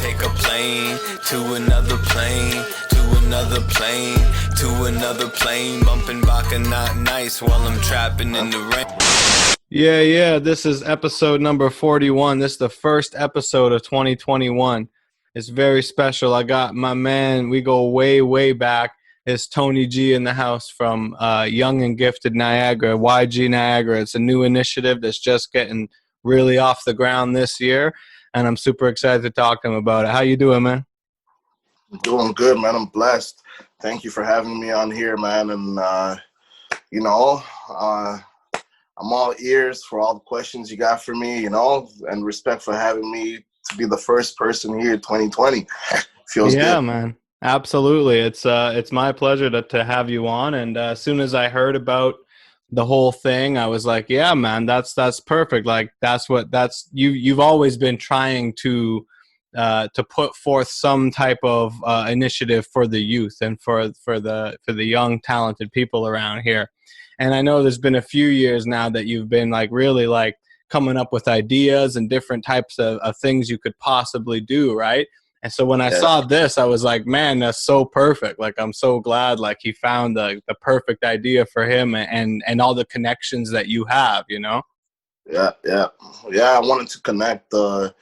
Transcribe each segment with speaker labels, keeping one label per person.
Speaker 1: take a plane to another plane, to another plane, to another plane, bumping Baka not nice while I'm trapping in the rain. Yeah, this is episode number 41. This is the first episode of 2021. It's very special. I got my man, we go way, way back. It's Tony G in the house from Young and Gifted Niagara, YG Niagara. It's a new initiative that's just getting really off the ground this year, and I'm super excited to talk to him about it. How you doing, man?
Speaker 2: I'm doing good, man. I'm blessed. Thank you for having me on here, man. And, I'm all ears for all the questions you got for me, and respect for having me to be the first person here in 2020. Feels
Speaker 1: Yeah,
Speaker 2: good.
Speaker 1: man. Absolutely. It's my pleasure to have you on. And as soon as I heard about the whole thing, I was like, yeah, man, that's perfect. Like that's you've always been trying to put forth some type of initiative for the youth and for the young talented people around here. And I know there's been a few years now that you've been like really like coming up with ideas and different types of things you could possibly do, right? And so when I
Speaker 2: Yeah,
Speaker 1: saw this, I was like, man, that's so perfect. Like, I'm so glad like he found the perfect idea for him and all the connections that you have, you know?
Speaker 2: yeah. I wanted to connect. There's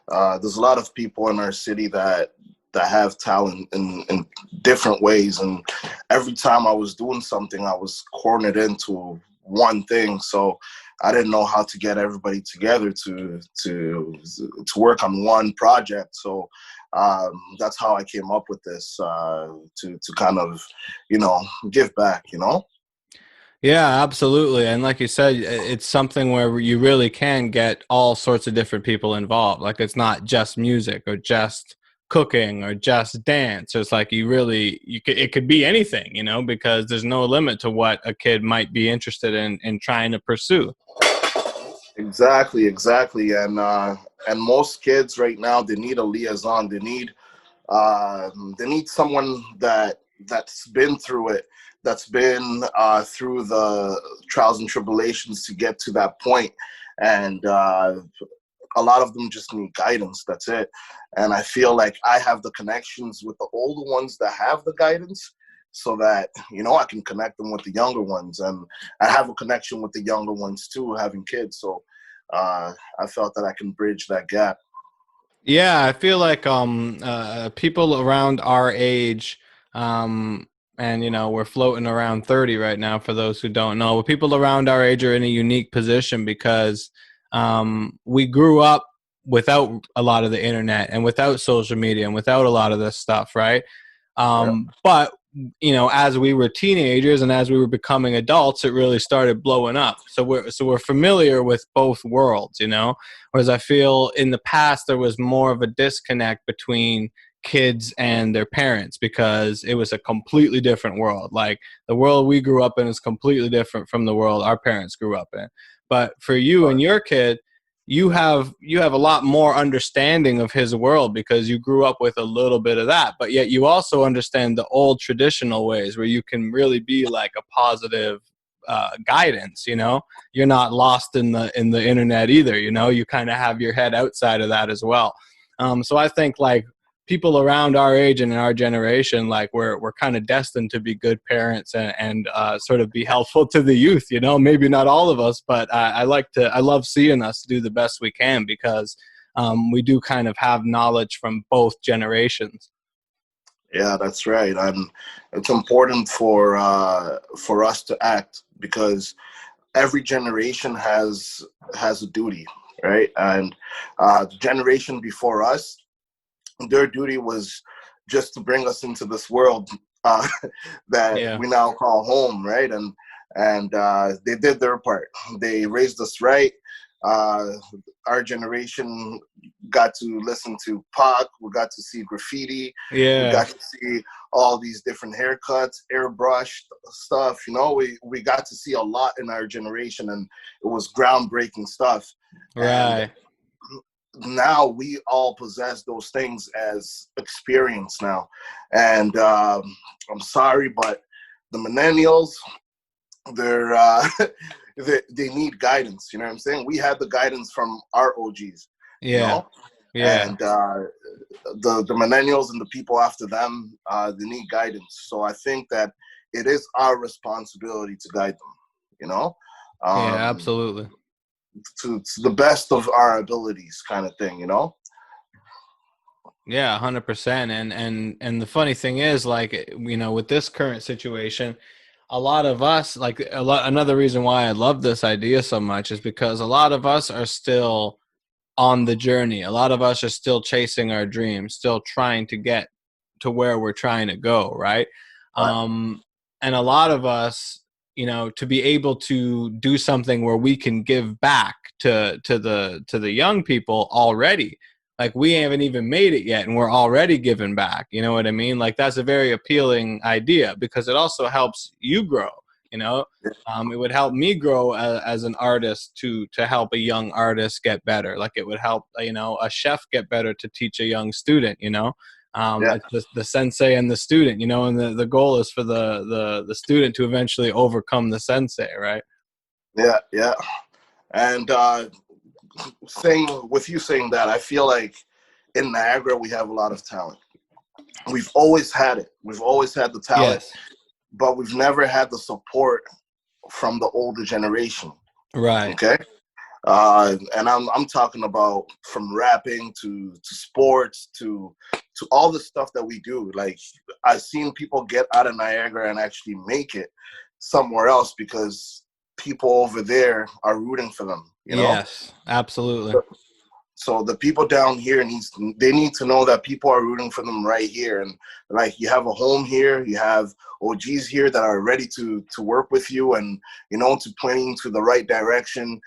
Speaker 2: a lot of people in our city that have talent in different ways, and every time I was doing something, I was cornered into one thing. So I didn't know how to get everybody together to work on one project. So that's how I came up with this, to kind of, give back,
Speaker 1: Yeah, absolutely. And like you said, it's something where you really can get all sorts of different people involved. Like it's not just music or just cooking or just dance. It's like it could be anything, because there's no limit to what a kid might be interested in trying to pursue.
Speaker 2: Exactly. And most kids right now, they need a liaison. They need someone that's been through it, that's been through the trials and tribulations to get to that point. And a lot of them just need guidance. That's it. And I feel like I have the connections with the older ones that have the guidance, so that I can connect them with the younger ones, and I have a connection with the younger ones too, having kids. So I felt that I can bridge that gap.
Speaker 1: Yeah, I feel like people around our age, and we're floating around 30 right now for those who don't know. But people around our age are in a unique position because we grew up without a lot of the internet and without social media and without a lot of this stuff, right?
Speaker 2: Yeah.
Speaker 1: But as we were teenagers and as we were becoming adults, it really started blowing up. So we're familiar with both worlds, Whereas I feel in the past there was more of a disconnect between kids and their parents because it was a completely different world. Like the world we grew up in is completely different from the world our parents grew up in. But for you and your kid, you have a lot more understanding of his world because you grew up with a little bit of that, but yet you also understand the old traditional ways where you can really be like a positive guidance. You're not lost in the internet either. You kind of have your head outside of that as well. So I think like people around our age and in our generation, like we're kind of destined to be good parents and sort of be helpful to the youth, maybe not all of us, but I love seeing us do the best we can because we do kind of have knowledge from both generations.
Speaker 2: Yeah, that's right. And it's important for us to act, because every generation has a duty, right? And the generation before us, their duty was just to bring us into this world uh, that
Speaker 1: Yeah.
Speaker 2: we now call home, right? And they did their part. They raised us right. Uh, our generation got to listen to Pac. We got to see graffiti. We
Speaker 1: Yeah.
Speaker 2: got to see all these different haircuts, airbrushed stuff. We got to see a lot in our generation, and it was groundbreaking stuff. And
Speaker 1: Right.
Speaker 2: now we all possess those things as experience now. And I'm sorry, but the millennials, they're they need guidance. You know what I'm saying? We had the guidance from our OGs, you
Speaker 1: Yeah.
Speaker 2: know
Speaker 1: Yeah.
Speaker 2: and the millennials and the people after them, they need guidance. So I think that it is our responsibility to guide them, you know,
Speaker 1: Yeah,
Speaker 2: um,
Speaker 1: absolutely.
Speaker 2: to the best of our abilities, kind of thing, you know.
Speaker 1: Yeah, 100%. And the funny thing is, like, with this current situation, a lot of us, like, another reason why I love this idea so much is because a lot of us are still on the journey. A lot of us are still chasing our dreams, still trying to get to where we're trying to go, right?
Speaker 2: Right.
Speaker 1: Um, and a lot of us, to be able to do something where we can give back to the young people already. Like, we haven't even made it yet, and we're already giving back. You know what I mean? Like, that's a very appealing idea because it also helps you grow. You know, it would help me grow as an artist to help a young artist get better. Like, it would help a chef get better to teach a young student.
Speaker 2: Yeah,
Speaker 1: It's the sensei and the student. And the goal is for the student to eventually overcome the sensei, right?
Speaker 2: yeah, yeah. And saying with you saying that, I feel like in Niagara we have a lot of talent. We've always had it. We've always had the talent,
Speaker 1: Yes.
Speaker 2: but we've never had the support from the older generation.
Speaker 1: Right.
Speaker 2: Okay, and I'm talking about from rapping to sports to all the stuff that we do. Like, I've seen people get out of Niagara and actually make it somewhere else because people over there are rooting for them. You know.
Speaker 1: Yes, absolutely.
Speaker 2: So the people down here they need to know that people are rooting for them right here, and like, you have a home here, you have OGs here that are ready to work with you, and to point you to the right direction.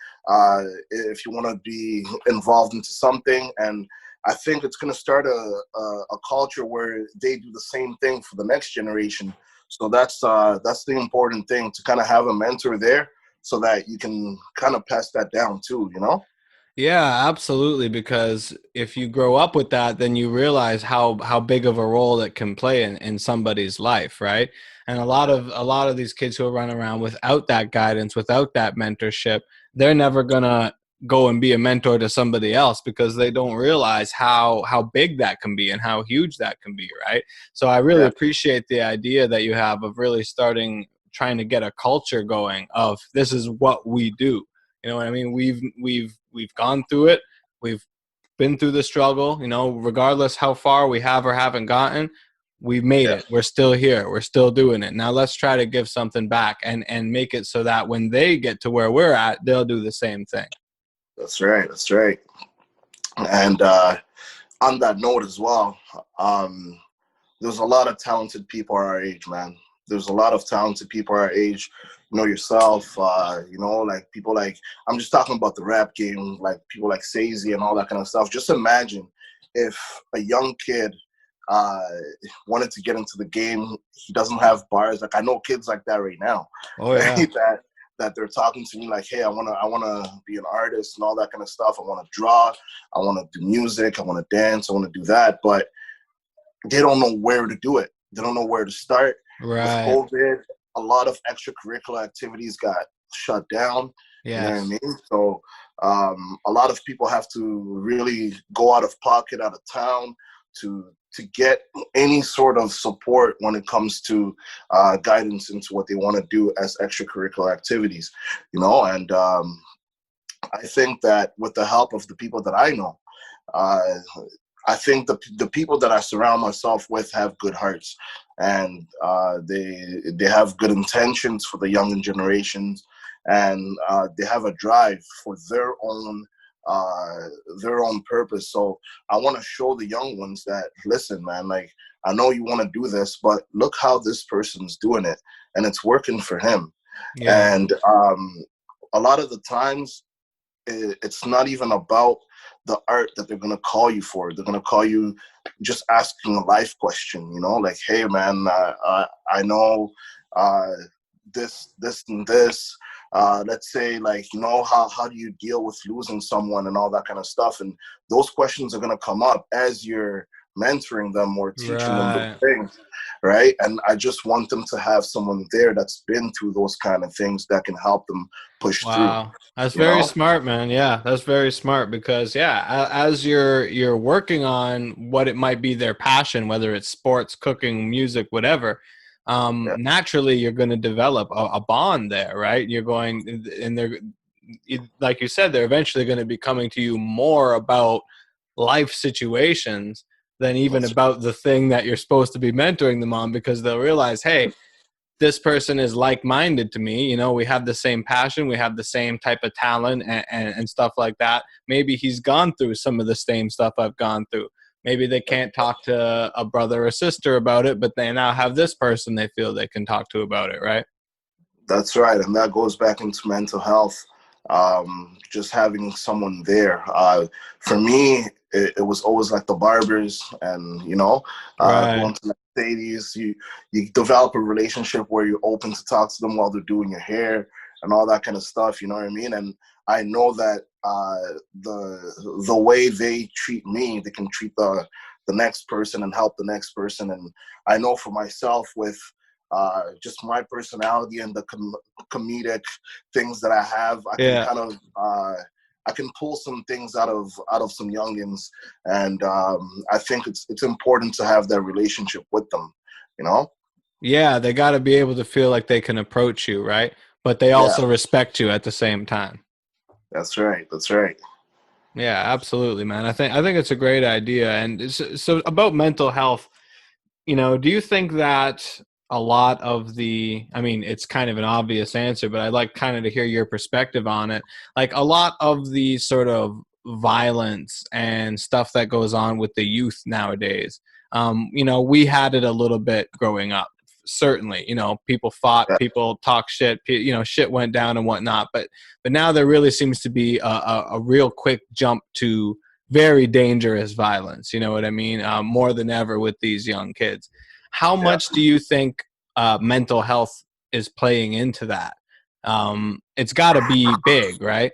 Speaker 2: If you want to be involved into something, and I think it's going to start a culture where they do the same thing for the next generation. So that's the important thing, to kind of have a mentor there, so that you can kind of pass that down too. You know.
Speaker 1: Yeah, absolutely. Because if you grow up with that, then you realize how big of a role it can play in somebody's life, right? And a lot of these kids who are running around without that guidance, without that mentorship, they're never gonna go and be a mentor to somebody else because they don't realize how big that can be and how huge that can be, right? So I really
Speaker 2: Yeah.
Speaker 1: appreciate the idea that you have of really trying to get a culture going of this is what we do. You know what I mean? We've gone through it. We've been through the struggle. Regardless how far we have or haven't gotten, we've made
Speaker 2: Yeah.
Speaker 1: it. We're still here. We're still doing it. Now let's try to give something back and make it so that when they get to where we're at, they'll do the same thing.
Speaker 2: That's right. That's right. And on that note as well, um, there's a lot of talented people our age, man. There's a lot of talented people our age. Yourself, like people like, I'm just talking about the rap game, like people like Sazy and all that kind of stuff. Just imagine if a young kid uh, wanted to get into the game, he doesn't have bars. Like, I know kids like that right now,
Speaker 1: Oh
Speaker 2: right?
Speaker 1: yeah.
Speaker 2: That they're talking to me like, hey, I wanna be an artist and all that kind of stuff. I want to draw. I want to do music. I want to dance. I want to do that, but they don't know where to do it. They don't know where to start. With
Speaker 1: Right.
Speaker 2: COVID, a lot of extracurricular activities got shut down. You know what I
Speaker 1: Yes.
Speaker 2: mean? So a lot of people have to really go out of pocket, out of town, to get any sort of support when it comes to guidance into what they want to do as extracurricular activities. And I think that with the help of the people that I know, uh, I think the people that I surround myself with have good hearts, and they have good intentions for the younger generations, and they have a drive for uh, their own purpose. So I want to show the young ones that, listen, man, like, I know you want to do this, but look how this person's doing it, and it's working for him.
Speaker 1: Yeah.
Speaker 2: And a lot of the times, it's not even about the art that they're gonna call you for. They're gonna call you just asking a life question, like, hey man, I know uh, this and this. Let's say, like, how do you deal with losing someone and all that kind of stuff? And those questions are gonna come up as you're mentoring them or teaching them those
Speaker 1: Right.
Speaker 2: things, right? And I just want them to have someone there that's been through those kind of things that can help them push through,
Speaker 1: Wow. That's
Speaker 2: you
Speaker 1: very
Speaker 2: know?
Speaker 1: smart, man. Yeah, that's very smart because as you're working on what it might be their passion, whether it's sports, cooking, music, whatever,
Speaker 2: Yeah,
Speaker 1: naturally you're going to develop a bond there, right? You're going and they're like you said, they're eventually going to be coming to you more about life situations than even
Speaker 2: that's
Speaker 1: about the thing that you're supposed to be mentoring them on because they'll realize, hey, this person is like-minded to me. You know, we have the same passion, we have the same type of talent and stuff like that. Maybe he's gone through some of the same stuff I've gone through. Maybe they can't talk to a brother or sister about it, but they now have this person they feel they can talk to about it, right?
Speaker 2: That's right, and that goes back into mental health. Just having someone there. For me, it was always like the barbers, and
Speaker 1: Right.
Speaker 2: going to the ladies. You develop a relationship where you're open to talk to them while they're doing your hair and all that kind of stuff. You know what I mean? And I know that the way they treat me, they can treat the next person and help the next person. And I know for myself with just my personality and the comedic things that I have, I can
Speaker 1: Yeah.
Speaker 2: kind of I can pull some things out of some youngins, and I think it's important to have that relationship with them, you know.
Speaker 1: Yeah, they got to be able to feel like they can approach you, right? But they
Speaker 2: Yeah,
Speaker 1: also respect you at the same time.
Speaker 2: that's right. That's right.
Speaker 1: Yeah, absolutely, man. I think it's a great idea. And so about mental health, do you think that a lot of I mean, it's kind of an obvious answer, but I'd like kind of to hear your perspective on it. Like a lot of the sort of violence and stuff that goes on with the youth nowadays, we had it a little bit growing up. Certainly, people fought,
Speaker 2: Yeah,
Speaker 1: people talk shit, shit went down and whatnot. But now there really seems to be a real quick jump to very dangerous violence. You know what I mean? More than ever with these young kids. How
Speaker 2: yeah.
Speaker 1: much do you think mental health is playing into that? It's got to be big, right?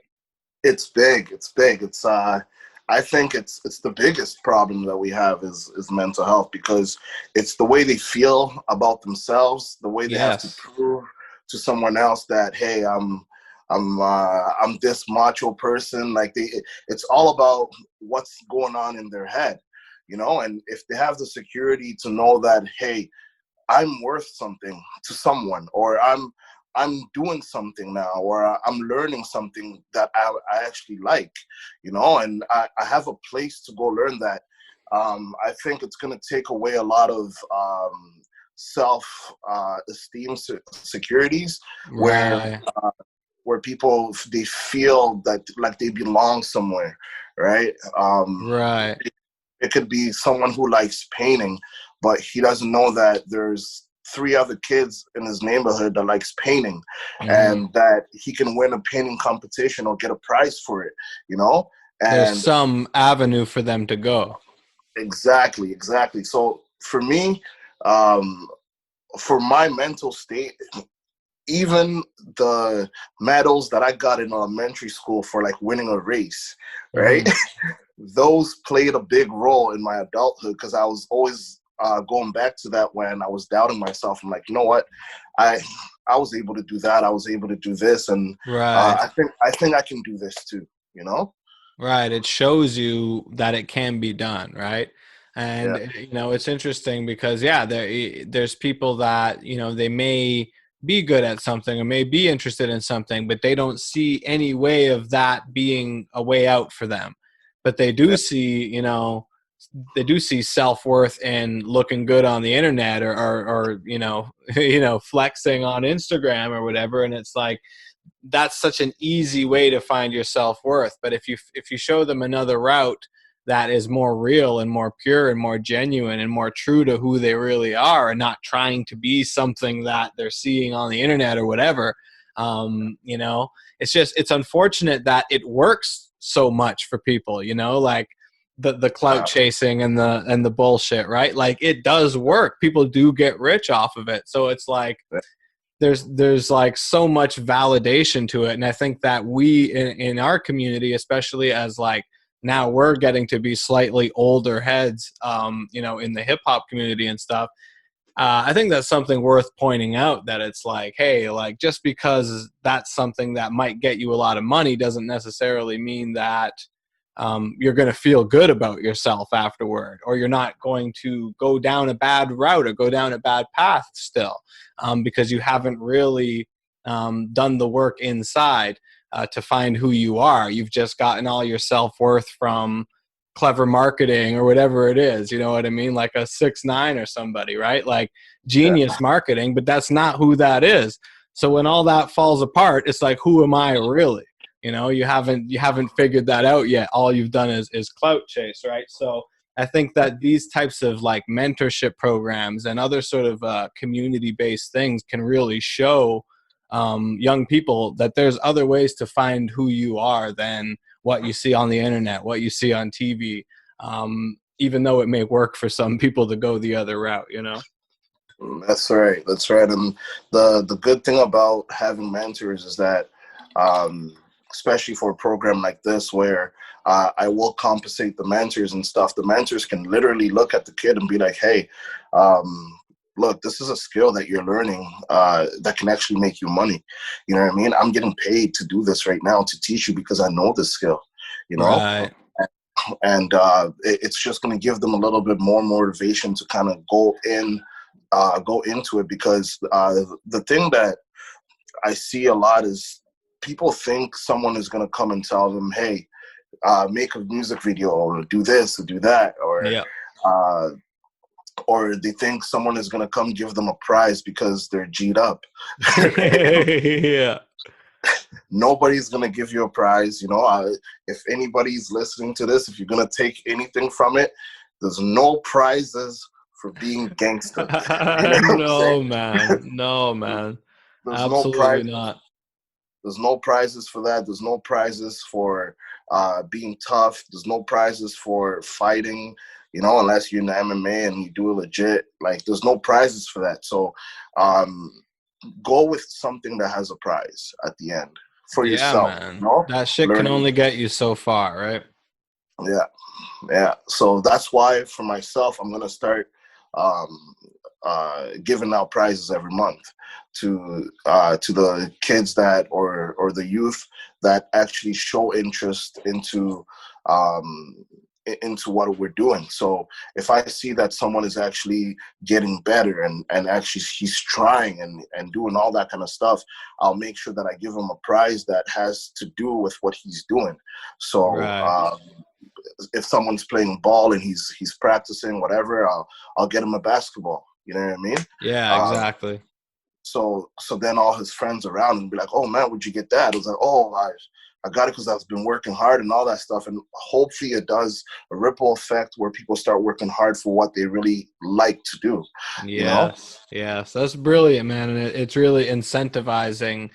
Speaker 2: It's big. It's big. I think it's the biggest problem that we have is mental health, because it's the way they feel about themselves, the way they have to
Speaker 1: Yes.
Speaker 2: prove to someone else that, hey, I'm this macho person. Like it's all about what's going on in their head, and if they have the security to know that, hey, I'm worth something to someone, or I'm doing something now, or I'm learning something that I actually like, and I have a place to go learn that. I think it's going to take away a lot of self esteem securities, where
Speaker 1: Right.
Speaker 2: people, they feel that like they belong somewhere, right?
Speaker 1: Right.
Speaker 2: It could be someone who likes painting, but he doesn't know that there's three other kids in his neighborhood that likes painting,
Speaker 1: Hmm.
Speaker 2: and that he can win a painting competition or get a prize for it, you know?
Speaker 1: There's
Speaker 2: And
Speaker 1: some avenue for them to go.
Speaker 2: exactly, exactly. So for me, um, for my mental state, even the medals that I got in elementary school for like winning a race, right?
Speaker 1: Hmm.
Speaker 2: Those played a big role in my adulthood, because I was always going back to that when I was doubting myself. I'm like, you know what, I I was able to do that. I was able to do this, and
Speaker 1: Right.
Speaker 2: I think I can do this too. You know?
Speaker 1: Right. It shows you that it can be done, right? And
Speaker 2: Yeah,
Speaker 1: it's interesting because there's people that, they may be good at something or may be interested in something, but they don't see any way of that being a way out for them. But
Speaker 2: yeah,
Speaker 1: they do see self-worth in looking good on the internet or flexing on Instagram or whatever, and it's like that's such an easy way to find your self-worth. But if you show them another route that is more real and more pure and more genuine and more true to who they really are, and not trying to be something that they're seeing on the internet or whatever, it's unfortunate that it works so much for people, like the clout
Speaker 2: uh,
Speaker 1: chasing and the bullshit, right? Like it does work. People do get rich off of it. So it's like there's like so much validation to it. And I think that we in our community, especially as like now we're getting to be slightly older heads, you know, in the hip hop community and stuff. I think that's something worth pointing out, that it's like, hey, like just because that's something that might get you a lot of money doesn't necessarily mean that you're going to feel good about yourself afterward, or you're not going to go down a bad route or go down a bad path still, because you haven't really done the work inside to find who you are. You've just gotten all your self-worth from clever marketing or whatever it is, you know what I mean? Like a 6ix9ine or somebody, right? Like genius marketing, but that's not who that is. So when all that falls apart, it's like, who am I really? You know, you haven't figured that out yet. All you've done is clout chase, right? So I think that these types of like mentorship programs and other sort of community-based things can really show young people that there's other ways to find who you are than what you see on the internet, what you see on TV, even though it may work for some people to go the other route, you know?
Speaker 2: That's right. That's right. And the good thing about having mentors is that, especially for a program like this, where I will compensate the mentors and stuff, the mentors can literally look at the kid and be like, hey, look, this is a skill that you're learning that can actually make you money. You know what I mean? I'm getting paid to do this right now, to teach you, because I know this skill, you know?
Speaker 1: Right.
Speaker 2: And it's just going to give them a little bit more motivation to kind of go into it, because the thing that I see a lot is people think someone is going to come and tell them, hey, make a music video, or do this or do that,
Speaker 1: Yeah.
Speaker 2: or they think someone is going to come give them a prize because they're G'd up.
Speaker 1: Yeah.
Speaker 2: Nobody's going to give you a prize. You know, if anybody's listening to this, if you're going to take anything from it, there's no prizes for being gangster. You know what I'm saying?
Speaker 1: No, man. No, man.
Speaker 2: There's no
Speaker 1: Absolutely
Speaker 2: prize.
Speaker 1: not.
Speaker 2: There's no prizes for that. There's no prizes for being tough. There's no prizes for fighting, you know, unless you're in the MMA and you do it legit. Like, there's no prizes for that. So go with something that has a prize at the end for
Speaker 1: Yeah,
Speaker 2: yourself,
Speaker 1: man.
Speaker 2: you know?
Speaker 1: That shit can
Speaker 2: Learning.
Speaker 1: only get you so far, right?
Speaker 2: Yeah. Yeah. So that's why for myself, I'm going to start um, giving out prizes every month to the kids that or the youth that actually show interest um, into what we're doing. So if I see that someone is actually getting better and actually he's trying and doing all that kind of stuff, I'll make sure that I give him a prize that has to do with what he's doing. So
Speaker 1: Right.
Speaker 2: if someone's playing ball and he's practicing whatever, I'll get him a basketball. You know what I mean?
Speaker 1: Yeah, exactly.
Speaker 2: So then all his friends around and be like, "Oh man, where'd you get that?" I was like, "Oh, I got it because I've been working hard and all that stuff." And hopefully it does a ripple effect where people start working hard for what they really like to do. You know?
Speaker 1: Yes. Yes. That's brilliant, man. And it's really incentivizing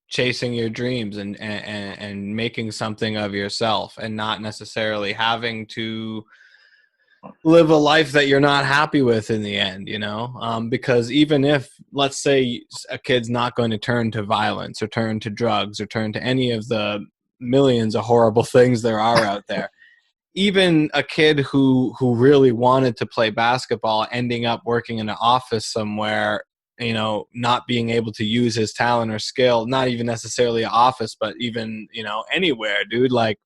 Speaker 1: chasing your dreams and making something of yourself, and not necessarily having to live a life that you're not happy with in the end, you know? Because even if, let's say, a kid's not going to turn to violence or turn to drugs or turn to any of the millions of horrible things there are out there, even a kid who really wanted to play basketball ending up working in an office somewhere, you know, not being able to use his talent or skill, not even necessarily an office, but even, you know, anywhere, dude, like,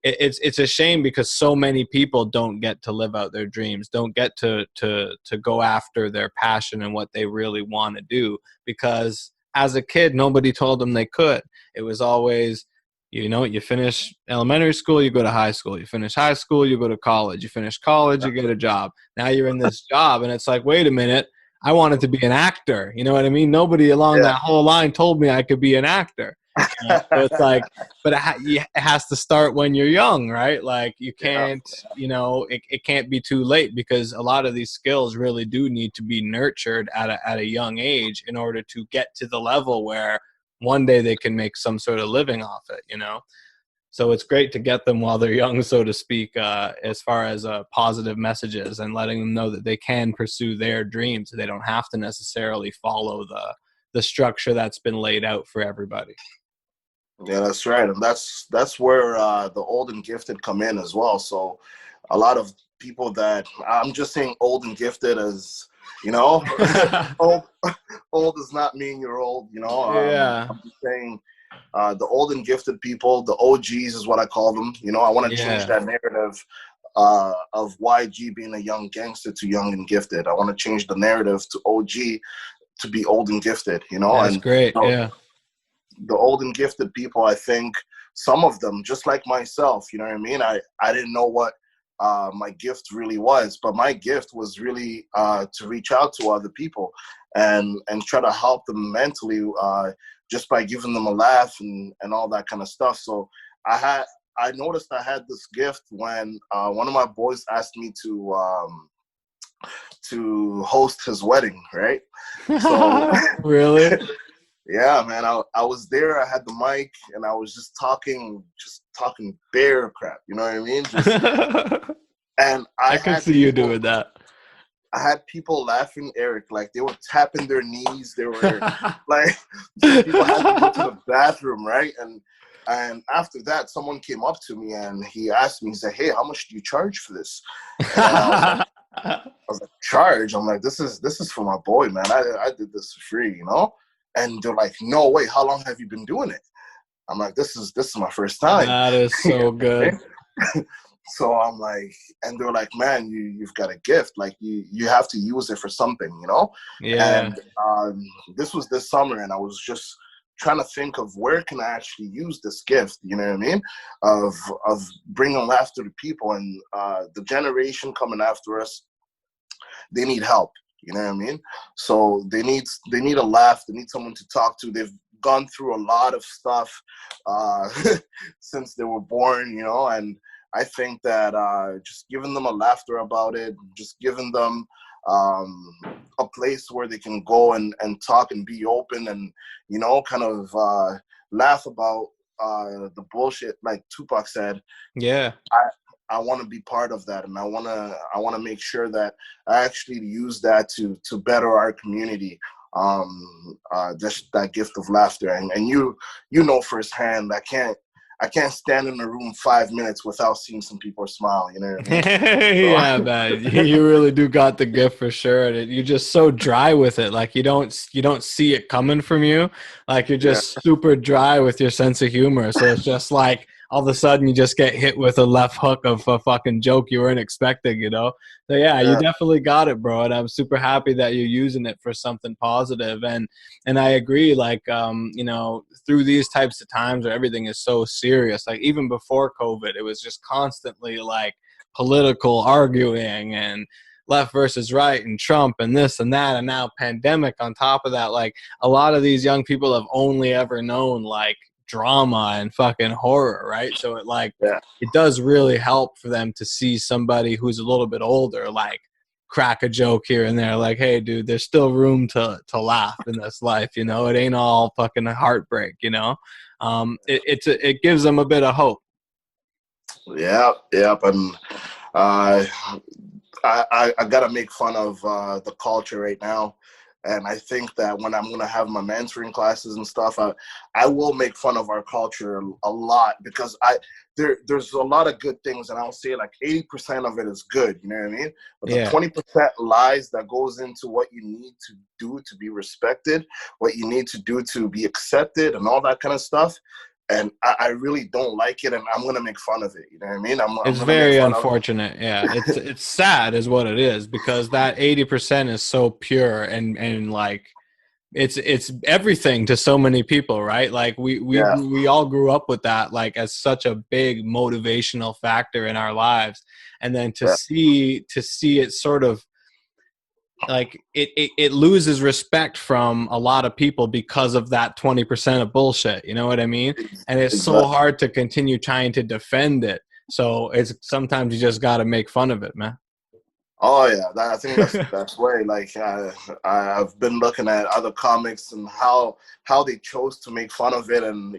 Speaker 1: it's a shame because so many people don't get to live out their dreams, don't get to go after their passion and what they really want to do, because as a kid nobody told them they could. It was always, you know, you finish elementary school, you go to high school, you finish high school, you go to college, you finish college, you get a job. Now you're in this job and it's like, wait a minute, I wanted to be an actor. You know what I mean? Nobody along that whole line told me I could be an actor. So it's like, but it has to start when you're young, right? Like you
Speaker 2: Yeah.
Speaker 1: can't, you know, it can't be too late, because a lot of these skills really do need to be nurtured at a young age in order to get to the level where one day they can make some sort of living off it, you know? So it's great to get them while they're young, so to speak, as far as positive messages and letting them know that they can pursue their dreams. They don't have to necessarily follow the structure that's been laid out for everybody.
Speaker 2: Yeah, that's right, and that's where the old and gifted come in as well. So, a lot of people that I'm just saying old and gifted as you know, old old does not mean you're old.
Speaker 1: Yeah.
Speaker 2: I'm just saying the old and gifted people, the OGs is what I call them. I want to change
Speaker 1: Yeah.
Speaker 2: that narrative of YG being a young gangster to young and gifted. I want to change the narrative to OG to be old and gifted.
Speaker 1: That's
Speaker 2: And
Speaker 1: great. Yeah.
Speaker 2: the old and gifted people, I think some of them, just like myself, you know what I mean? I didn't know what my gift really was, but my gift was really to reach out to other people and try to help them mentally just by giving them a laugh and all that kind of stuff. So I noticed I had this gift when one of my boys asked me to host his wedding, right? So
Speaker 1: Really?
Speaker 2: yeah, man, I was there. I had the mic, and I was just talking bear crap. You know what I mean? And
Speaker 1: I can see you doing that.
Speaker 2: I had people laughing, Eric, like they were tapping their knees. They were like, some people had to go to the bathroom, right? And after that, someone came up to me and he asked me, he said, "Hey, how much do you charge for this?" And I was like, charge? I'm like, this is for my boy, man. I did this for free, you know? And they're like, no way, how long have you been doing it? I'm like, this is my first time.
Speaker 1: That is so good.
Speaker 2: So I'm like, and they're like, man, you've got a gift. Like you have to use it for something, you know?
Speaker 1: Yeah.
Speaker 2: And this was this summer, and I was just trying to think of where can I actually use this gift, you know what I mean? Of bringing laughter to people. And the generation coming after us, they need help. You know what I mean? So they need a laugh. They need someone to talk to. They've gone through a lot of stuff uh, since they were born, and I think that just giving them a laughter about it, just giving them a place where they can go and talk and be open and, kind of laugh about the bullshit, like Tupac said.
Speaker 1: Yeah.
Speaker 2: I want to be part of that, and I want to make sure that I actually use that to better our community. Just that gift of laughter, and you know firsthand. I can't stand in a room 5 minutes without seeing some people smile. You know what I mean? So
Speaker 1: Yeah, man, you really do got the gift for sure. And you're just so dry with it. Like you don't see it coming from you. Like you're
Speaker 2: yeah,
Speaker 1: just super dry with your sense of humor. So it's just like all of a sudden you just get hit with a left hook of a fucking joke you weren't expecting. So yeah, you
Speaker 2: yeah,
Speaker 1: definitely got it, bro. And I'm super happy that you're using it for something positive. And I agree, like through these types of times where everything is so serious, like even before COVID, it was just constantly like political arguing and left versus right and Trump and this and that, and now pandemic on top of that. Like a lot of these young people have only ever known like drama and fucking horror, right? So
Speaker 2: yeah,
Speaker 1: it does really help for them to see somebody who's a little bit older like crack a joke here and there, like, hey dude, there's still room to laugh in this life. It ain't all fucking heartbreak. It gives them a bit of hope.
Speaker 2: yeah, yeah. And uh, I gotta make fun of the culture right now, and I think that when I'm gonna have my mentoring classes and stuff, I will make fun of our culture a lot because there's a lot of good things, and I'll say like 80% of it is good. You know what I mean? But the
Speaker 1: Yeah.
Speaker 2: 20% lies that goes into what you need to do to be respected, what you need to do to be accepted, and all that kind of stuff. And I really don't like it, and I'm gonna make fun of it. You know what I mean? I'm
Speaker 1: It's
Speaker 2: gonna make
Speaker 1: very
Speaker 2: fun of.
Speaker 1: unfortunate. Yeah, it's sad, is what it is, because that 80% is so pure and like it's everything to so many people, right? Like
Speaker 2: Yeah,
Speaker 1: we all grew up with that like as such a big motivational factor in our lives, and then to
Speaker 2: yeah.
Speaker 1: see it sort of like it loses respect from a lot of people because of that 20% of bullshit. You know what I mean? And it's so
Speaker 2: Exactly.
Speaker 1: hard to continue trying to defend it. So it's sometimes you just got to make fun of it, man.
Speaker 2: Oh yeah, I think that's the best way. Like I've been looking at other comics and how they chose to make fun of it, and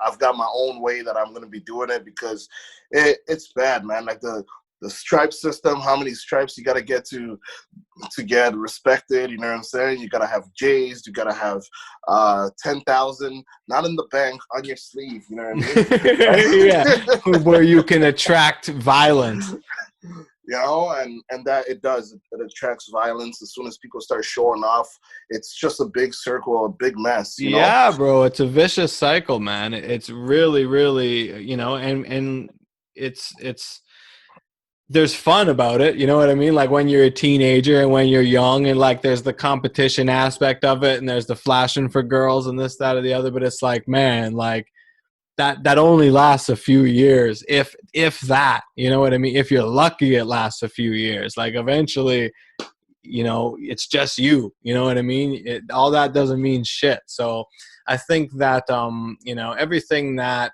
Speaker 2: I've got my own way that I'm gonna be doing it because it's bad, man. Like the stripe system, how many stripes you got to get to get respected. You know what I'm saying? You got to have J's. You got to have 10,000, not in the bank, on your sleeve. You know
Speaker 1: Yeah,
Speaker 2: what I mean?
Speaker 1: where you can attract violence.
Speaker 2: You know, and that it does. It attracts violence. As soon as people start showing off, it's just a big circle, a big mess. You know?
Speaker 1: Yeah, bro, it's a vicious cycle, man. It's really, really, and it's there's fun about it, you know what I mean? Like when you're a teenager and when you're young, and like there's the competition aspect of it, and there's the flashing for girls and this, that, or the other. But it's like, man, like that only lasts a few years, if that, you know what I mean? If you're lucky, it lasts a few years. Like eventually, it's just you know what I mean? All that doesn't mean shit. So I think that everything that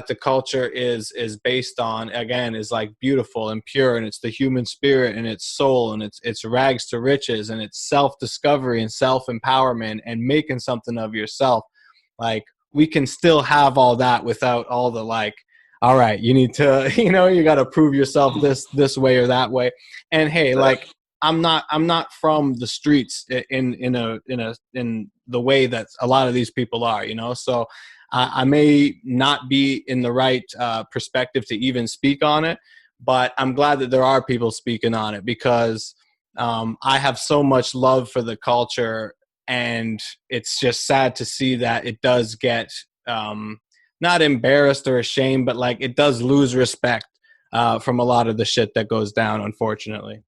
Speaker 1: the culture is based on, again, is like beautiful and pure, and it's the human spirit and its soul, and it's rags to riches, and it's self-discovery and self-empowerment and making something of yourself. Like we can still have all that without all the like, all right, you need to you got to prove yourself this way or that way. And hey, like I'm not from the streets in the way that a lot of these people are, so I may not be in the right perspective to even speak on it, but I'm glad that there are people speaking on it, because I have so much love for the culture, and it's just sad to see that it does get not embarrassed or ashamed, but like it does lose respect from a lot of the shit that goes down, unfortunately.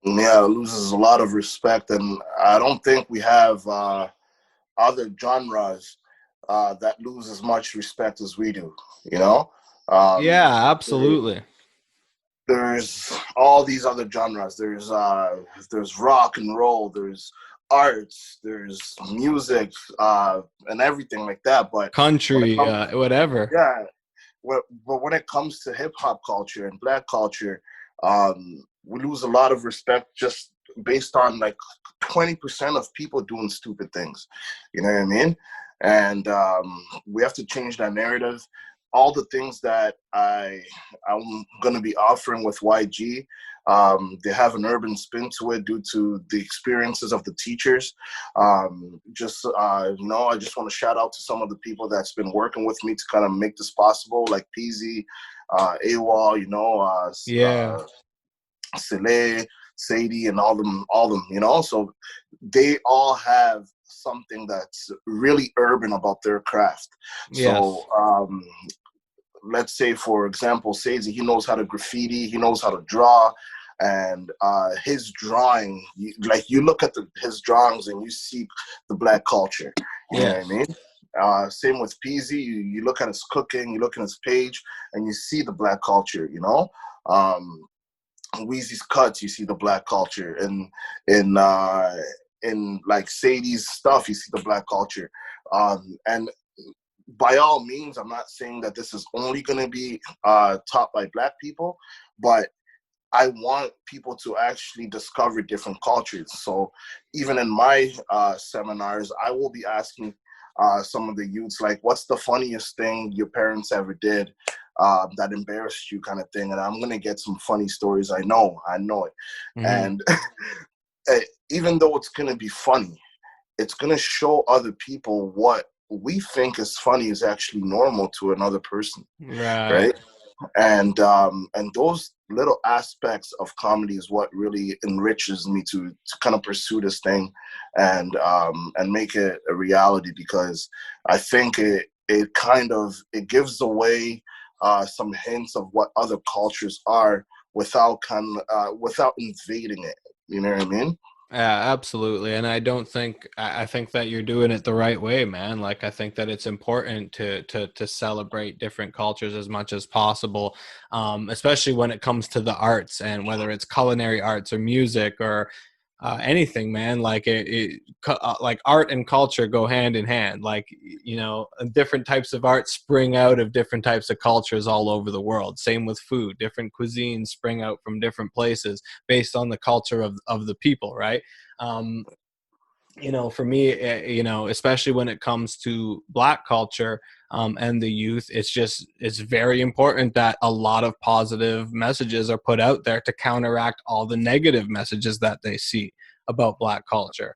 Speaker 2: Yeah, it loses a lot of respect, and I don't think we have other genres that lose as much respect as we do. You know,
Speaker 1: Yeah,
Speaker 2: there,
Speaker 1: absolutely.
Speaker 2: there's all these other genres. There's rock and roll. There's arts. There's music and everything like that. But when it
Speaker 1: Country,
Speaker 2: comes,
Speaker 1: whatever.
Speaker 2: yeah, but when it comes to hip hop culture and black culture, we lose a lot of respect just based on like 20% of people doing stupid things. You know what I mean? And we have to change that narrative. All the things that I'm gonna be offering with YG, they have an urban spin to it due to the experiences of the teachers. I just want to shout out to some of the people that's been working with me to kind of make this possible, like Peasy, AWOL,
Speaker 1: Yeah.
Speaker 2: Sele, Sadie, and all them. So they all have something that's really urban about their craft. So
Speaker 1: Yes.
Speaker 2: let's say, for example, Sadie, he knows how to graffiti, he knows how to draw, and his drawing, you look at his drawings and you see the black culture. You know what I
Speaker 1: Yes.
Speaker 2: mean? Same with Peasy. You look at his cooking, you look at his page, and you see the black culture. Weezy's cuts, you see the black culture, and in like Sadie's stuff, you see the black culture. And by all means, I'm not saying that this is only going to be taught by black people, but I want people to actually discover different cultures. So even in my seminars, I will be asking some of the youths, like, what's the funniest thing your parents ever did that embarrassed you, kind of thing. And I'm going to get some funny stories. I know it.
Speaker 1: Hmm.
Speaker 2: And even though it's going to be funny, it's going to show other people what we think is funny is actually normal to another person,
Speaker 1: Right.
Speaker 2: right? And those little aspects of comedy is what really enriches me to kind of pursue this thing and make it a reality, because I think it gives away some hints of what other cultures are without invading it. You know what I mean?
Speaker 1: Yeah, absolutely. And I think that you're doing it the right way, man. Like I think that it's important to celebrate different cultures as much as possible, especially when it comes to the arts, and whether it's culinary arts or music or anything, man. Like like art and culture go hand in hand. Like different types of art spring out of different types of cultures all over the world. Same with food. Different cuisines spring out from different places based on the culture of the people, right? Um, for me, especially when it comes to black culture, and the youth. It's very important that a lot of positive messages are put out there to counteract all the negative messages that they see about Black culture.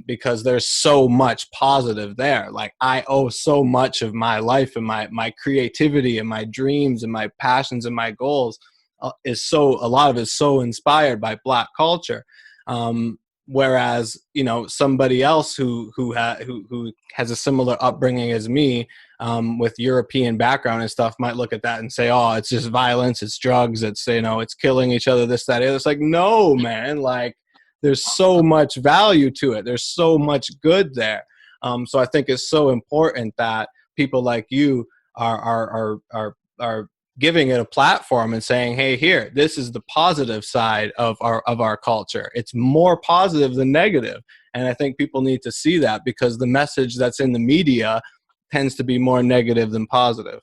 Speaker 1: Because there's so much positive there. Like, I owe so much of my life and my creativity and my dreams and my passions and my goals a lot of it is so inspired by Black culture. Whereas, somebody else who has a similar upbringing as me, with European background and stuff, might look at that and say, "Oh, it's just violence, it's drugs, it's killing each other, this, that, other." It's like, no, man. Like, there's so much value to it. There's so much good there. So I think it's so important that people like you are giving it a platform and saying, "Hey, here, this is the positive side of our culture. It's more positive than negative." And I think people need to see that, because the message that's in the media tends to be more negative than positive.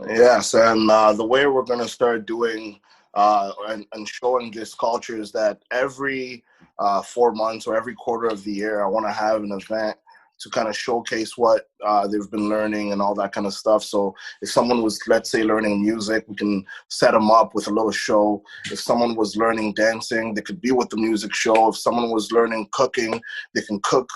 Speaker 2: Yes, and the way we're going to start doing and showing this culture is that every 4 months or every quarter of the year, I want to have an event to kind of showcase what they've been learning and all that kind of stuff. So if someone was, let's say, learning music, we can set them up with a little show. If someone was learning dancing, they could be with the music show. If someone was learning cooking, they can cook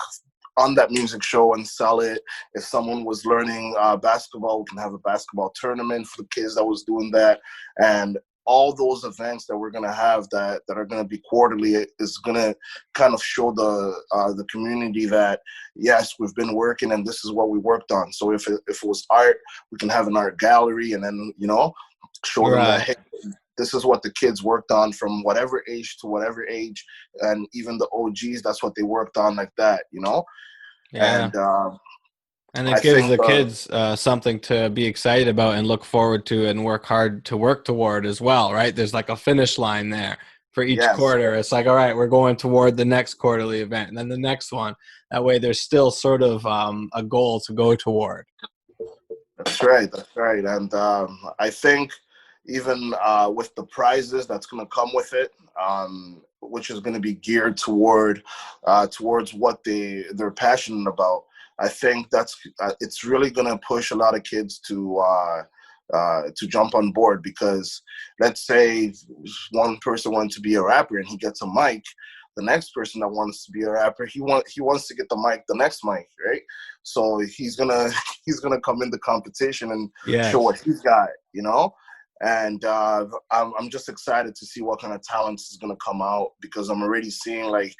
Speaker 2: on that music show and sell it. If someone was learning basketball, we can have a basketball tournament for the kids that was doing that. And all those events that we're going to have that are going to be quarterly is going to kind of show the community that, yes, we've been working and this is what we worked on. So if it was art, we can have an art gallery and then, show them that, hey, this is what the kids worked on from whatever age to whatever age. And even the OGs, that's what they worked on, like that,
Speaker 1: Yeah. And it
Speaker 2: I
Speaker 1: gives
Speaker 2: think
Speaker 1: the kids something to be excited about and look forward to and work hard to work toward as well, right? There's like a finish line there for each
Speaker 2: yes,
Speaker 1: quarter. It's like, all right, we're going toward the next quarterly event and then the next one. That way there's still sort of a goal to go toward.
Speaker 2: that's right. That's right. And I think even with the prizes that's going to come with it, which is going to be geared towards what they're passionate about. I think that's it's really going to push a lot of kids to jump on board, because let's say one person wants to be a rapper and he gets a mic. The next person that wants to be a rapper, he wants to get the mic, the next mic, right? So he's gonna come in the competition and show what
Speaker 1: Yes.
Speaker 2: he's got. And I'm just excited to see what kind of talents is gonna come out, because I'm already seeing like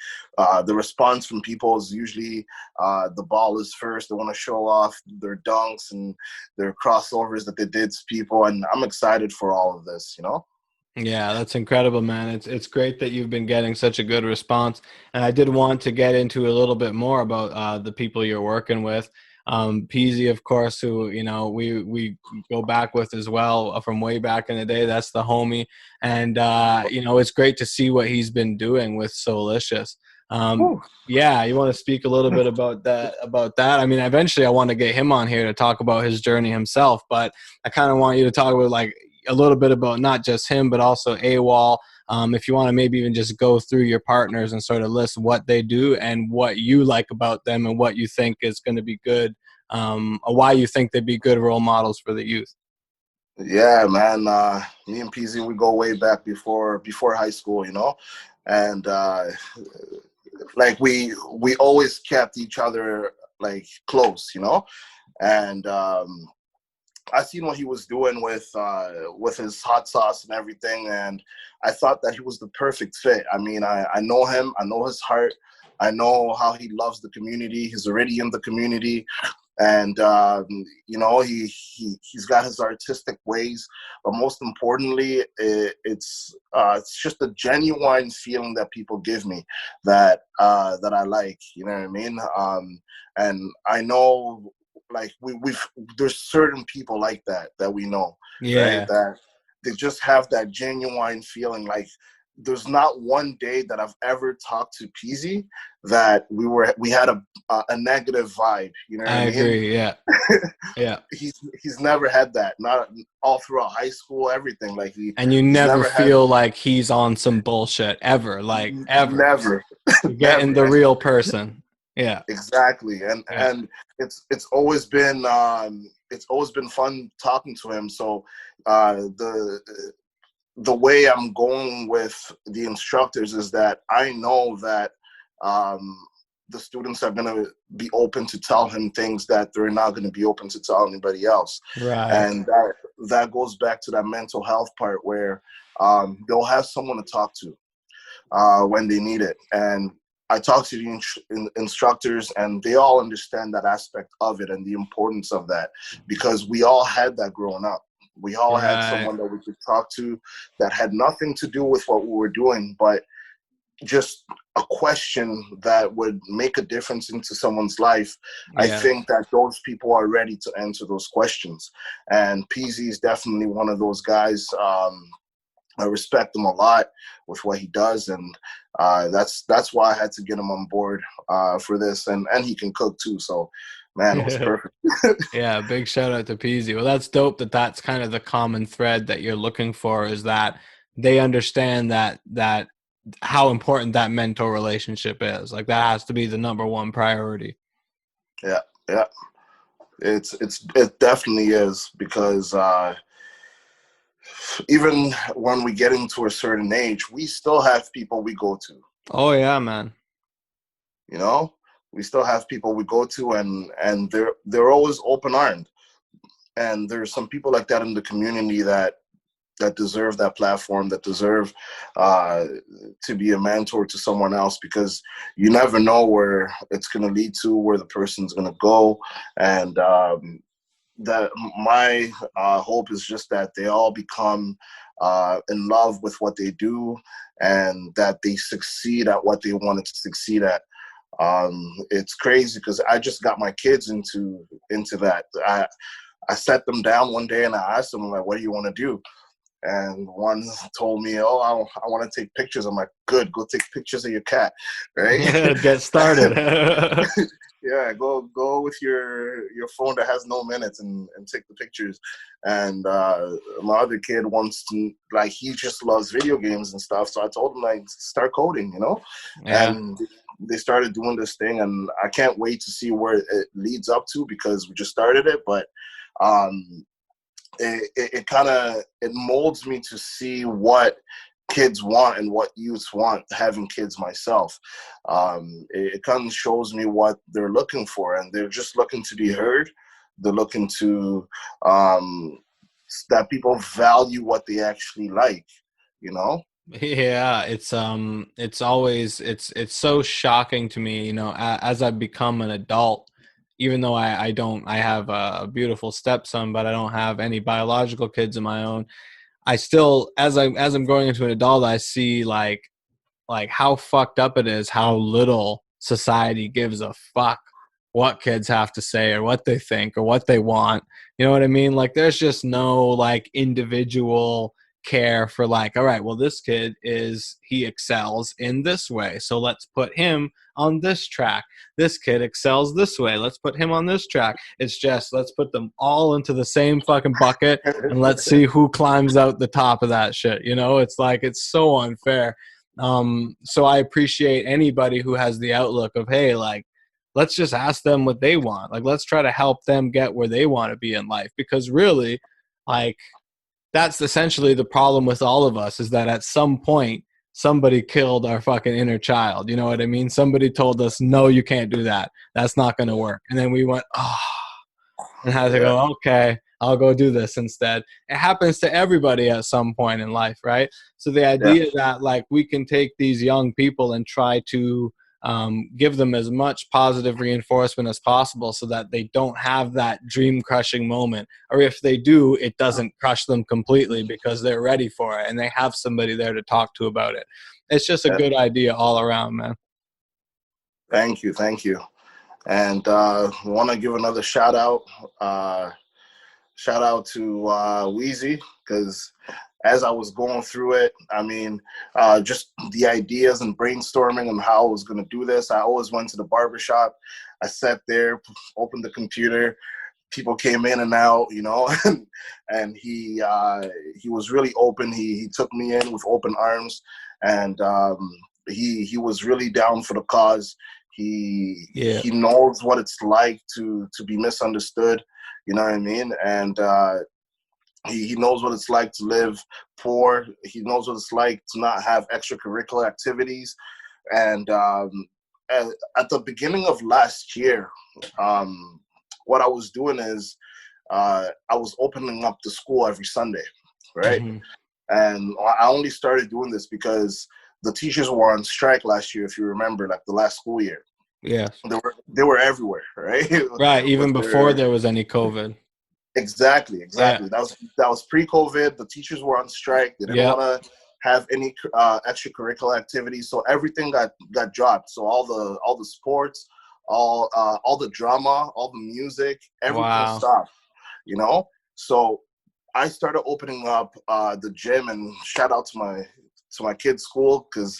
Speaker 2: the response from people is usually the ball is first. They want to show off their dunks and their crossovers that they did to people, and I'm excited for all of this.
Speaker 1: Yeah, that's incredible, man. It's great that you've been getting such a good response. And I did want to get into a little bit more about the people you're working with. Peasy, of course, who we go back with as well, from way back in the day. That's the homie, and it's great to see what he's been doing with Solicious. Yeah, you want to speak a little bit about that? I mean, eventually, I want to get him on here to talk about his journey himself, but I kind of want you to talk about like a little bit about not just him, but also AWOL. If you want to maybe even just go through your partners and sort of list what they do and what you like about them and what you think is going to be good, or why you think they'd be good role models for the youth.
Speaker 2: Yeah, man. Me and PZ, we go way back before high school, and like we always kept each other like close. And I seen what he was doing with his hot sauce and everything, and I thought that he was the perfect fit. I mean, I know him, I know his heart, I know how he loves the community. He's already in the community, and he's got his artistic ways, but most importantly, it's just a genuine feeling that people give me that I like. You know what I mean? And I know, like there's certain people like that we know, right?
Speaker 1: Yeah,
Speaker 2: That they just have that genuine feeling. Like, there's not one day that I've ever talked to Peasy that we had a negative vibe. You know what
Speaker 1: I
Speaker 2: I mean?
Speaker 1: agree. Yeah, yeah.
Speaker 2: He's never had that. Not all throughout high school, everything. Like
Speaker 1: And you
Speaker 2: he's
Speaker 1: never
Speaker 2: never had
Speaker 1: feel like he's on some bullshit ever, like ever.
Speaker 2: never
Speaker 1: You're getting
Speaker 2: never.
Speaker 1: the real person. Yeah.
Speaker 2: Exactly,
Speaker 1: Yeah.
Speaker 2: and it's always been fun talking to him. So the way I'm going with the instructors is that I know that um, the students are going to be open to tell him things that they're not going to be open to tell anybody else,
Speaker 1: Right.
Speaker 2: and that goes back to that mental health part where they'll have someone to talk to when they need it. And I talk to the instructors, and they all understand that aspect of it and the importance of that, because we all had that growing up. We all had
Speaker 1: Right.
Speaker 2: someone that we could talk to that had nothing to do with what we were doing, but just a question that would make a difference into someone's life. I
Speaker 1: Yeah.
Speaker 2: think that those people are ready to answer those questions. And PZ is definitely one of those guys. I respect him a lot with what he does, and that's why I had to get him on board for this. And he can cook too, so man, it was perfect.
Speaker 1: Yeah, big shout out to Peasy. Well, that's dope that that's kind of the common thread that you're looking for, is that they understand that how important that mentor relationship is. Like that has to be the number one priority.
Speaker 2: Yeah, yeah, it definitely is, because even when we get into a certain age, we still have people we go to.
Speaker 1: Oh yeah, man.
Speaker 2: You know, we still have people we go to, and they're always open armed. And there's some people like that in the community that deserve that platform, that deserve to be a mentor to someone else, because you never know where it's going to lead to, where the person's going to go. And that my hope is just that they all become in love with what they do, and that they succeed at what they wanted to succeed at. It's crazy because I just got my kids into that. I sat them down one day and I asked them, like, what do you want to do? And one told me, "Oh, I want to take pictures." I'm like, "Good, go take pictures of your cat, right?"
Speaker 1: Get started.
Speaker 2: Yeah, go with your phone that has no minutes, and take the pictures. And my other kid wants to, like, he just loves video games and stuff. So I told him, like, start coding,
Speaker 1: Yeah.
Speaker 2: and they started doing this thing, and I can't wait to see where it leads up to, because we just started it. But um, it kind of, it molds me to see what kids want and what youths want, having kids myself. It kind of shows me what they're looking for, and they're just looking to be heard. They're looking to that people value what they actually like, you know.
Speaker 1: Yeah, it's always it's so shocking to me, as I've become an adult, even though I don't I have a beautiful stepson, but I don't have any biological kids of my own. I still, as I'm growing into an adult, I see like how fucked up it is, how little society gives a fuck what kids have to say or what they think or what they want. You know what I mean? Like there's just no like individual care for like, all right, well this kid he excels in this way, so let's put him on this track. This kid excels this way, let's put him on this track. It's just, let's put them all into the same fucking bucket and let's see who climbs out the top of that shit. It's like, it's so unfair. So I appreciate anybody who has the outlook of, hey, like, let's just ask them what they want. Like, let's try to help them get where they want to be in life. Because really, like, that's essentially the problem with all of us, is that at some point, somebody killed our fucking inner child. You know what I mean? Somebody told us, no, you can't do that. That's not going to work. And then we went, oh, and had to
Speaker 2: Yeah,
Speaker 1: go, okay, I'll go do this instead. It happens to everybody at some point in life, right? So the
Speaker 2: yeah,
Speaker 1: idea that like we can take these young people and try to give them as much positive reinforcement as possible so that they don't have that dream crushing moment, or if they do, it doesn't crush them completely because they're ready for it and they have somebody there to talk to about it. It's just a
Speaker 2: yeah.
Speaker 1: good idea all around, man.
Speaker 2: Thank you. And want to give another shout out. Shout out to Wheezy, because as I was going through it, I mean, just the ideas and brainstorming on how I was going to do this. I always went to the barbershop. I sat there, opened the computer. People came in and out, and he was really open. He took me in with open arms, and he was really down for the cause.
Speaker 1: Yeah.
Speaker 2: He knows what it's like to be misunderstood. You know what I mean? And he knows what it's like to live poor. He knows what it's like to not have extracurricular activities. And at the beginning of last year, what I was doing is I was opening up the school every Sunday, right?
Speaker 1: Mm-hmm.
Speaker 2: And I only started doing this because the teachers were on strike last year, if you remember, like the last school year.
Speaker 1: Yes.
Speaker 2: They were everywhere, right?
Speaker 1: Right.
Speaker 2: With
Speaker 1: Even before
Speaker 2: their
Speaker 1: there was any COVID.
Speaker 2: exactly.
Speaker 1: Yeah.
Speaker 2: That was pre-COVID. The teachers were on strike. They didn't
Speaker 1: Yep.
Speaker 2: want to have any extracurricular activities, so everything got dropped. So all the sports, all the drama, all the music, everything
Speaker 1: Wow.
Speaker 2: stopped. You know, so I started opening up the gym, and shout out to my kids' school, because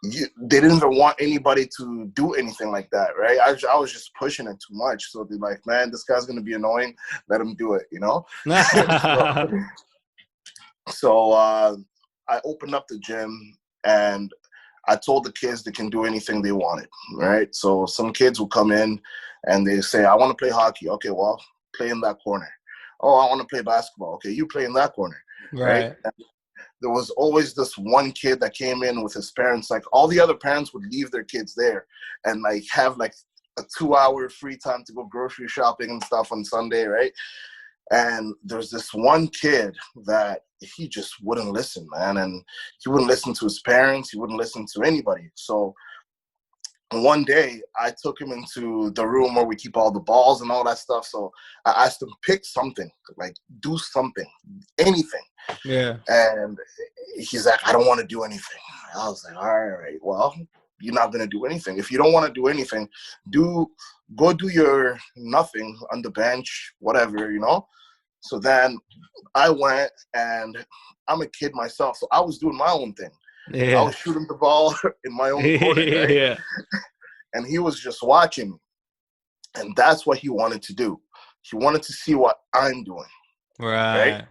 Speaker 2: they didn't even want anybody to do anything like that, right? I was just pushing it too much. So they're like, man, this guy's going to be annoying. Let him do it, you know? so so I opened up the gym, and I told the kids they can do anything they wanted, right? So some kids will come in and they say, I want to play hockey. Okay, well, play in that corner. Oh, I want to play basketball. Okay, you play in that corner, right?
Speaker 1: Right.
Speaker 2: There was always this one kid that came in with his parents. Like, all the other parents would leave their kids there and like have like a 2-hour free time to go grocery shopping and stuff on Sunday, right? And there's this one kid that he just wouldn't listen, man. And he wouldn't listen to his parents. He wouldn't listen to anybody. So one day I took him into the room where we keep all the balls and all that stuff. So I asked him, pick something, like do something, anything.
Speaker 1: Yeah.
Speaker 2: And he's like, I don't want to do anything. I was like, all right, well, you're not going to do anything. If you don't want to do anything, go do your nothing on the bench, whatever, you know? So then I went, and I'm a kid myself, so I was doing my own thing. I
Speaker 1: Yeah.
Speaker 2: was shooting the ball in my own corner, right?
Speaker 1: Yeah.
Speaker 2: And he was just watching me. And that's what he wanted to do. He wanted to see what I'm doing, right?
Speaker 1: Right.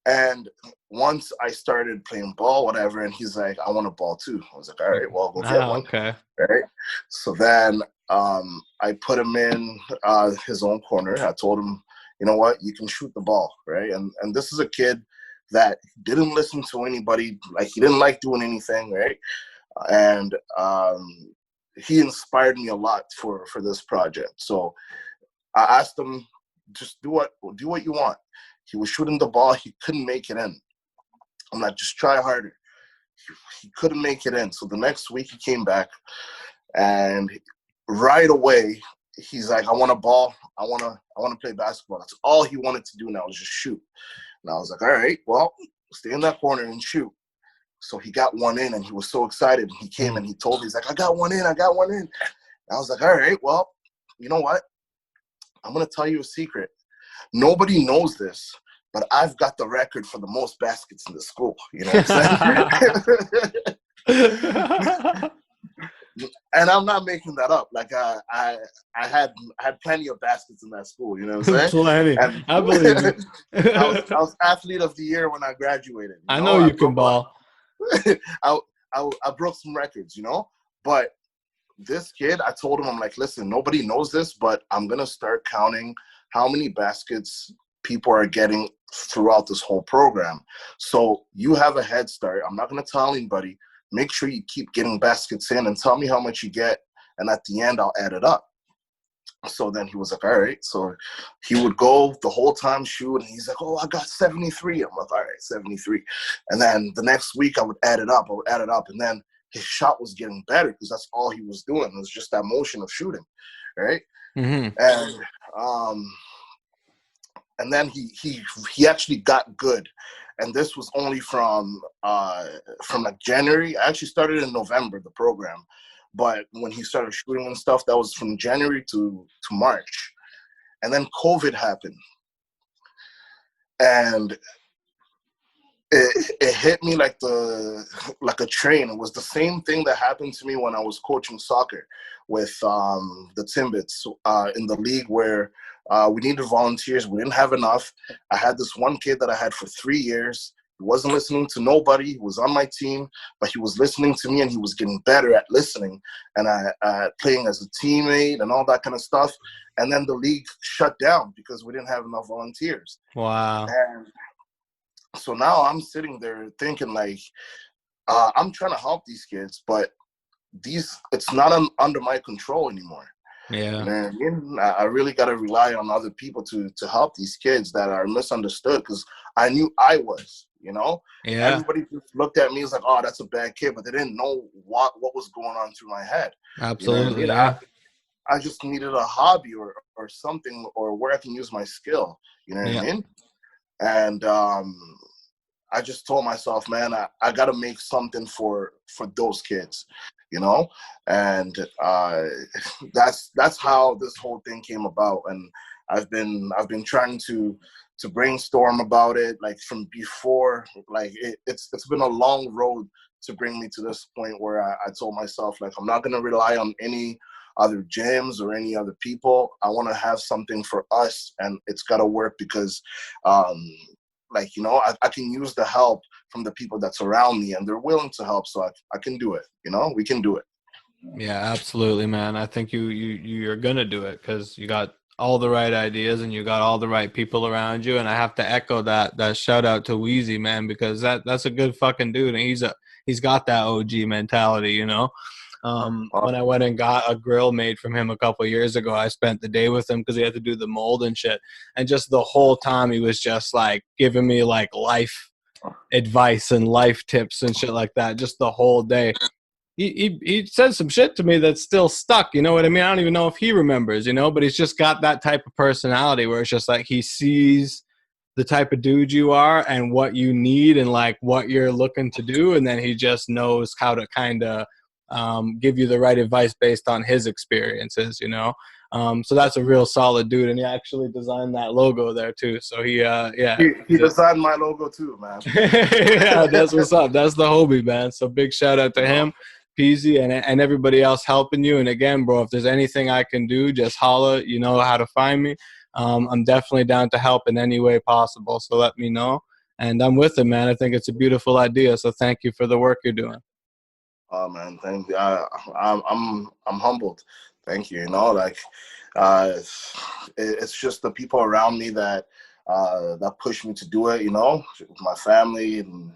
Speaker 2: And once I started playing ball, whatever, and he's like, I want a ball too. I was like, all right, well, go get
Speaker 1: Ah,
Speaker 2: one,
Speaker 1: okay.
Speaker 2: right? So then I put him in his own corner. I told him, you know what, you can shoot the ball, right? And this is a kid that didn't listen to anybody. Like, he didn't like doing anything, right? And he inspired me a lot for this project. So I asked him, just do what you want. He was shooting the ball. He couldn't make it in. I'm like, just try harder. He couldn't make it in. So the next week he came back, and right away he's like, I want a ball. I want to play basketball. That's all he wanted to do now, was just shoot. And I was like, all right, well, stay in that corner and shoot. So he got one in, and he was so excited. He came and he told me, he's like, I got one in. And I was like, all right, well, you know what? I'm going to tell you a secret. Nobody knows this, but I've got the record for the most baskets in the school. You know what I'm saying? And I'm not making that up. Like, I had plenty of baskets in that school. You know what I'm saying?
Speaker 1: Plenty.
Speaker 2: And
Speaker 1: I believe you.
Speaker 2: I was athlete of the year when I graduated. You
Speaker 1: I
Speaker 2: know,
Speaker 1: know you can ball.
Speaker 2: I broke some records. You know, but this kid, I told him, I'm like, listen, nobody knows this, but I'm gonna start counting how many baskets people are getting throughout this whole program. So you have a head start. I'm not gonna tell anybody. Make sure you keep getting baskets in and tell me how much you get. And at the end, I'll add it up. So then he was like, all right. So he would go the whole time shoot, and he's like, oh, I got 73. I'm like, all right, 73. And then the next week I would add it up. And then his shot was getting better because that's all he was doing. It was just that motion of shooting, right?
Speaker 1: Mm-hmm.
Speaker 2: And then he actually got good. And this was only from like January. I actually started in November, the program. But when he started shooting and stuff, that was from January to March. And then COVID happened. And it hit me like a train. It was the same thing that happened to me when I was coaching soccer with the Timbits in the league, where we needed volunteers. We didn't have enough. I had this one kid that I had for 3 years. He wasn't listening to nobody. He was on my team, but he was listening to me, and he was getting better at listening and playing as a teammate and all that kind of stuff. And then the league shut down because we didn't have enough volunteers.
Speaker 1: Wow.
Speaker 2: And so now I'm sitting there thinking, like, I'm trying to help these kids, but it's not under my control anymore.
Speaker 1: Yeah.
Speaker 2: You know what I mean? I really got to rely on other people to help these kids that are misunderstood, because I knew I was, you know?
Speaker 1: Yeah.
Speaker 2: Everybody just looked at me as like, oh, that's a bad kid, but they didn't know what was going on through my head. You know what I
Speaker 1: Absolutely.
Speaker 2: mean?
Speaker 1: Yeah.
Speaker 2: I just needed a hobby or something, or where I can use my skill. You know what I
Speaker 1: Yeah.
Speaker 2: mean? And I just told myself, man, I got to make something for those kids, you know? And that's how this whole thing came about. And I've been trying to brainstorm about it, like, from before. Like, it's been a long road to bring me to this point where I told myself, like, I'm not going to rely on any other gyms or any other people. I want to have something for us, and it's got to work, because like, you know, I can use the help from the people that's around me, and they're willing to help, so I can do it. You know, we can do it.
Speaker 1: Yeah, absolutely, man. I think you're gonna do it because you got all the right ideas and you got all the right people around you. And I have to echo that shout out to Wheezy, man, because that's a good fucking dude, and he's got that OG mentality, you know. When I went and got a grill made from him a couple of years ago, I spent the day with him because he had to do the mold and shit. And just the whole time he was just like giving me like life advice and life tips and shit like that, just the whole day. He said some shit to me that's still stuck. You know what I mean? I don't even know if he remembers, you know, but he's just got that type of personality where it's just like he sees the type of dude you are and what you need and like what you're looking to do. And then he just knows how to kind of give you the right advice based on his experiences, you know? So that's a real solid dude. And he actually designed that logo there too. So yeah.
Speaker 2: He designed my logo too, man.
Speaker 1: Yeah, that's what's up. That's the hobby, man. So big shout out to
Speaker 2: You know?
Speaker 1: him, Peasy, and everybody else helping you. And again, bro, if there's anything I can do, just holla. You know how to find me. I'm definitely down to help in any way possible. So let me know. And I'm with it, man. I think it's a beautiful idea. So thank you for the work you're doing.
Speaker 2: Oh man, thank you. I'm humbled. Thank you. You know, like, it's just the people around me that push me to do it. You know, my family, and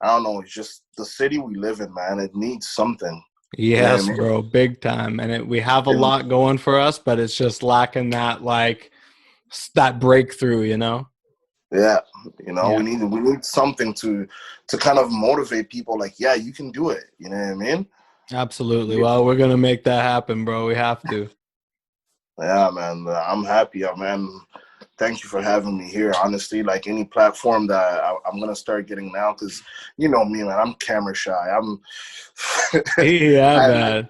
Speaker 2: I don't know. It's just the city we live in, man. It needs something. You know
Speaker 1: Yes,
Speaker 2: what I
Speaker 1: bro, big time. And we have a
Speaker 2: mean?
Speaker 1: lot going for us, but it's just lacking that like that breakthrough, you know?
Speaker 2: Yeah, you know,
Speaker 1: Yeah.
Speaker 2: we need something to kind of motivate people. Like, yeah, you can do it. You know what I mean?
Speaker 1: Absolutely. Well, we're gonna make that happen, bro. We have to.
Speaker 2: Yeah, man. I'm happy, man. Thank you for having me here. Honestly, like, any platform that I'm gonna start getting now, because you know me, man. I'm camera shy. I'm.
Speaker 1: Yeah,
Speaker 2: I,
Speaker 1: man.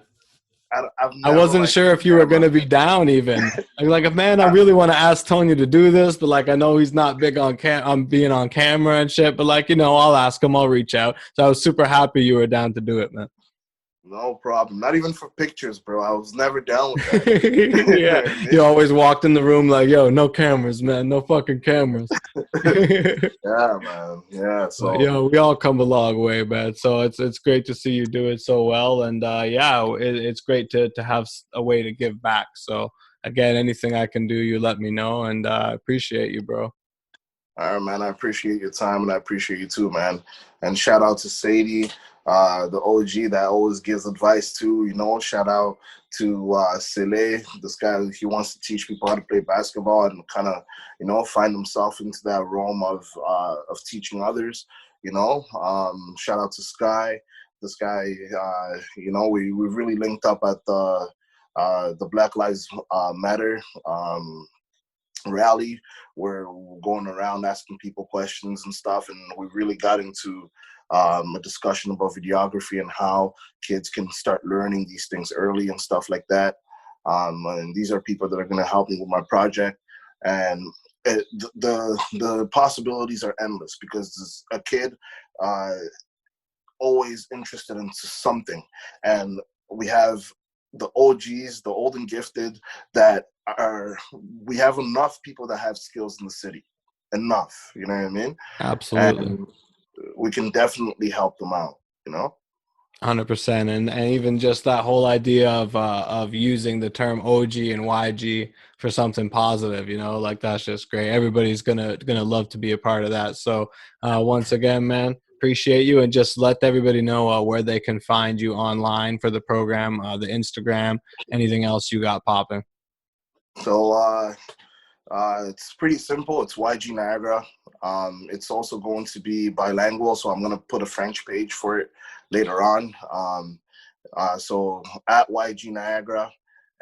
Speaker 2: I've
Speaker 1: I
Speaker 2: never
Speaker 1: wasn't
Speaker 2: liked
Speaker 1: sure
Speaker 2: the
Speaker 1: if you were
Speaker 2: camera.
Speaker 1: gonna be down even. Like, man, I
Speaker 2: I,
Speaker 1: really want to ask Tony to do this, but like, I know he's not big on being on camera and shit. But like, you know, I'll ask him. I'll reach out. So I was super happy you were down to do it, man.
Speaker 2: no problem. Not even for pictures, bro. I was never down with that. You know
Speaker 1: Yeah,
Speaker 2: what I
Speaker 1: you
Speaker 2: mean?
Speaker 1: always walked in the room like, yo, no cameras, man, no fucking cameras.
Speaker 2: Yeah, man. Yeah.
Speaker 1: But
Speaker 2: So,
Speaker 1: yo, we all come a long way, man. So it's great to see you do it so well, and yeah, it's great to have a way to give back. So again, anything I can do, you let me know, and I appreciate you, bro.
Speaker 2: all right, man. I appreciate your time, and I appreciate you too, man. And shout out to Sadie, the OG that always gives advice too. You know, shout out to Sele, this guy. He wants to teach people how to play basketball and kind of, you know, find himself into that realm of teaching others. You know, shout out to Sky. This guy, you know, we really linked up at the Black Lives Matter. Rally where we're going around asking people questions and stuff, and we really got into a discussion about videography and how kids can start learning these things early and stuff like that. And these are people that are going to help me with my project, and the possibilities are endless because a kid uh, always interested in something, and we have the OGs, the old and gifted, that are, we have enough people that have skills in the city, enough, you know what I mean?
Speaker 1: Absolutely.
Speaker 2: And we can definitely help them out,
Speaker 1: 100%, and even just that whole idea of using the term OG and YG for something positive, like that's just great. Everybody's gonna love to be a part of that. So once again, man, appreciate you, and just let everybody know where they can find you online for the program, the Instagram, anything else you got popping.
Speaker 2: So it's pretty simple. It's YG Niagara. It's also going to be bilingual, so I'm going to put a French page for it later on. So at YG Niagara,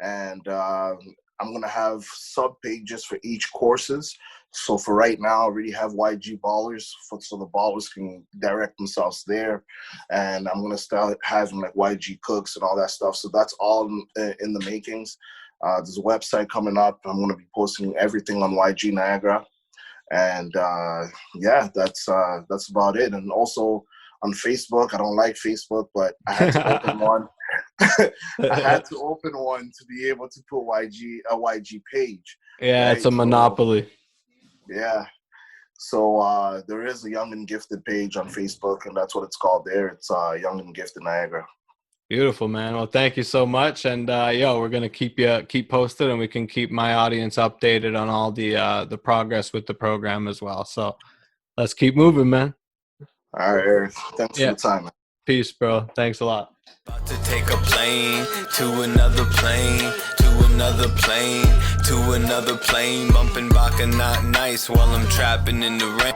Speaker 2: and I'm going to have sub pages for each courses. So for right now, I already have YG Ballers, so the ballers can direct themselves there. And I'm going to start having like YG Cooks and all that stuff. So that's all in the makings. There's a website coming up. I'm going to be posting everything on YG Niagara. And yeah, that's about it. And also on Facebook, I don't like Facebook, but I had to open one. I had to open one to be able to put a YG page.
Speaker 1: Yeah,
Speaker 2: Right?
Speaker 1: it's a monopoly.
Speaker 2: So, yeah. So there is a Young and Gifted page on Facebook, and that's what it's called there. It's Young and Gifted Niagara.
Speaker 1: Beautiful, man. Well, thank you so much. And we're gonna keep posted, and we can keep my audience updated on all the progress with the program as well. So let's keep moving, man.
Speaker 2: All right, Eric. Thanks for the time, man.
Speaker 1: Peace, bro. Thanks a lot.
Speaker 3: About to take a plane to another plane, to another plane, to another plane, bumping Baka not nice while I'm trapping in the rain.